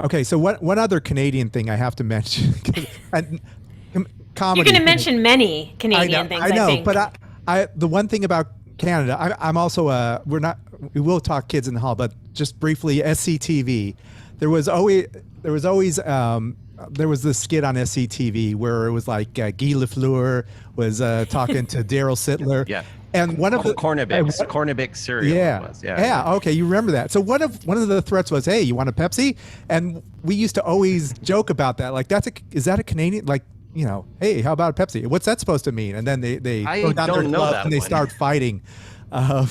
Okay, so one other Canadian thing I have to mention, and You're comedy. going to mention many I Canadian know, things, I I know, think. but the one thing about Canada, I'm also we will talk kids in the hall, but just briefly, SCTV, there was always there was always there was this skit on SCTV where it was like Guy Lafleur was talking to Daryl Sittler, Yeah. and one of the Cornabix cereal it yeah. was. Yeah. Okay. You remember that. So one of the threats was, hey, you want a Pepsi? And we used to always joke about that. Like, is that a Canadian, like, hey, how about a Pepsi? What's that supposed to mean? And then they I throw down their don't know gloves that and they one. start fighting. Um,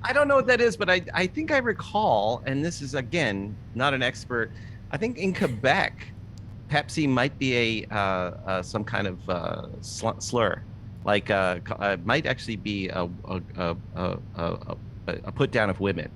I don't know what that is, but I think I recall, and this is again not an expert. I think in Quebec, Pepsi might be a some kind of slur, like might actually be a put down of women.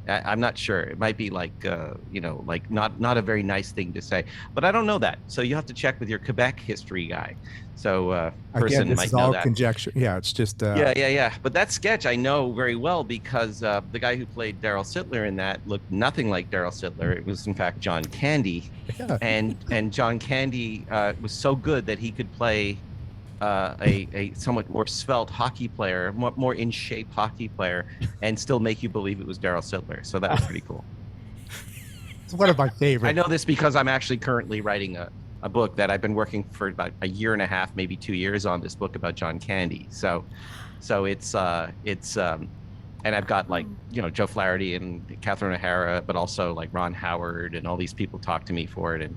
I'm not sure. It might be like like not a very nice thing to say, but I don't know that. So you have to check with your Quebec history guy. So person again, this might is know all that. conjecture. Yeah, it's just Yeah. But that sketch I know very well because the guy who played Daryl Sittler in that looked nothing like Daryl Sittler. It was in fact John Candy, Yeah. and John Candy was so good that he could play a somewhat more svelte hockey player, more in shape hockey player, and still make you believe it was Daryl Sittler. So that was pretty cool. It's one of my favorites. I know this because I'm actually currently writing a book that I've been working for about a year and a half, maybe 2 years on this book about John Candy. So it's and I've got like Joe Flaherty and Catherine O'Hara, but also like Ron Howard and all these people talk to me for it, and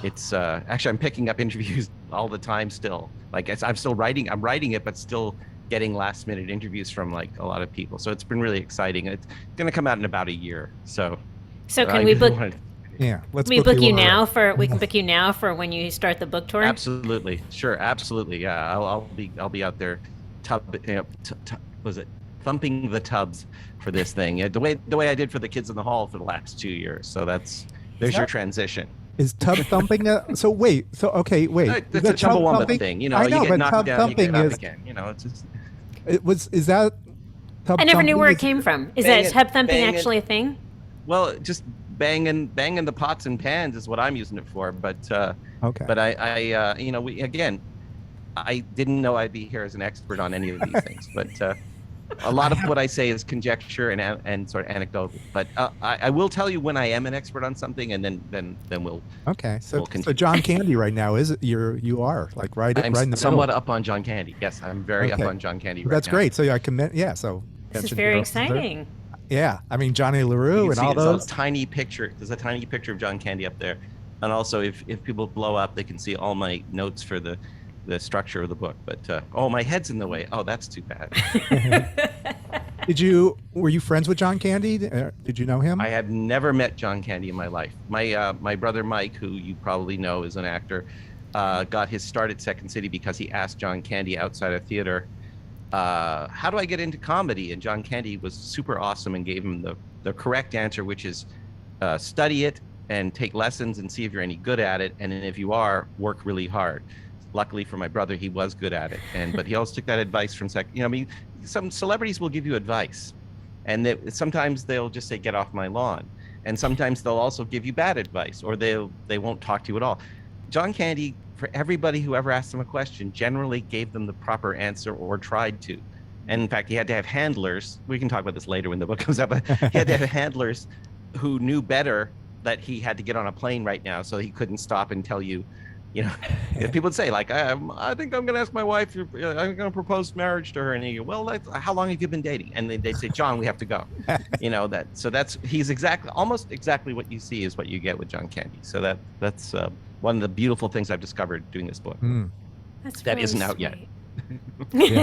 it's actually I'm picking up interviews all the time still. Like I'm still writing it, but still getting last minute interviews from like a lot of people. So it's been really exciting. It's going to come out in about a year. So can we book? Yeah, let's book you now for. We can book you now for when you start the book tour. Absolutely, sure, absolutely, yeah. I'll be out there, was it thumping the tubs for this thing? Yeah, the way I did for the kids in the hall for the last 2 years. So there's your transition. Is tub thumping so wait, wait. It's a Chumbawamba thing, I know, you get but knocked tub down, thumping you get up is again, it's just... Is that tub I never knew where it is, came from. Is that tub thumping actually a thing? Well, just banging the pots and pans is what I'm using it for, but okay. But I I didn't know I'd be here as an expert on any of these things, but a lot of what I say is conjecture and sort of anecdotal. But I will tell you when I am an expert on something, and then we'll. Okay, so we'll John Candy right now you are like right in the somewhat middle. up on John Candy. Yes, I'm very up on John Candy. Right That's now. great. So I commend. Yeah, so this is very exciting. Yeah, I mean Johnny LaRue and all those. There's a tiny picture of John Candy up there, and also if people blow up, they can see all my notes for the structure of the book. But my head's in the way. Oh, that's too bad. Were you friends with John Candy? Did you know him? I have never met John Candy in my life. My brother Mike, who you probably know is an actor, got his start at Second City because he asked John Candy outside of theater, how do I get into comedy? And John Candy was super awesome and gave him the correct answer, which is study it and take lessons and see if you're any good at it. And then if you are, work really hard. Luckily for my brother, he was good at it. But he also took that advice from some celebrities will give you advice, and sometimes they'll just say, get off my lawn. And sometimes they'll also give you bad advice, or they won't talk to you at all. John Candy, for everybody who ever asked him a question, generally gave them the proper answer or tried to. And in fact, he had to have handlers. We can talk about this later when the book comes out, but he had to have handlers who knew better that he had to get on a plane right now, so he couldn't stop and tell you, people would say, like, I think I'm going to ask my wife, I'm going to propose marriage to her. And you go, well, how long have you been dating? And they'd say, John, we have to go. He's almost exactly what you see is what you get with John Candy. So that's one of the beautiful things I've discovered doing this book. That's that really isn't out yet. Yeah.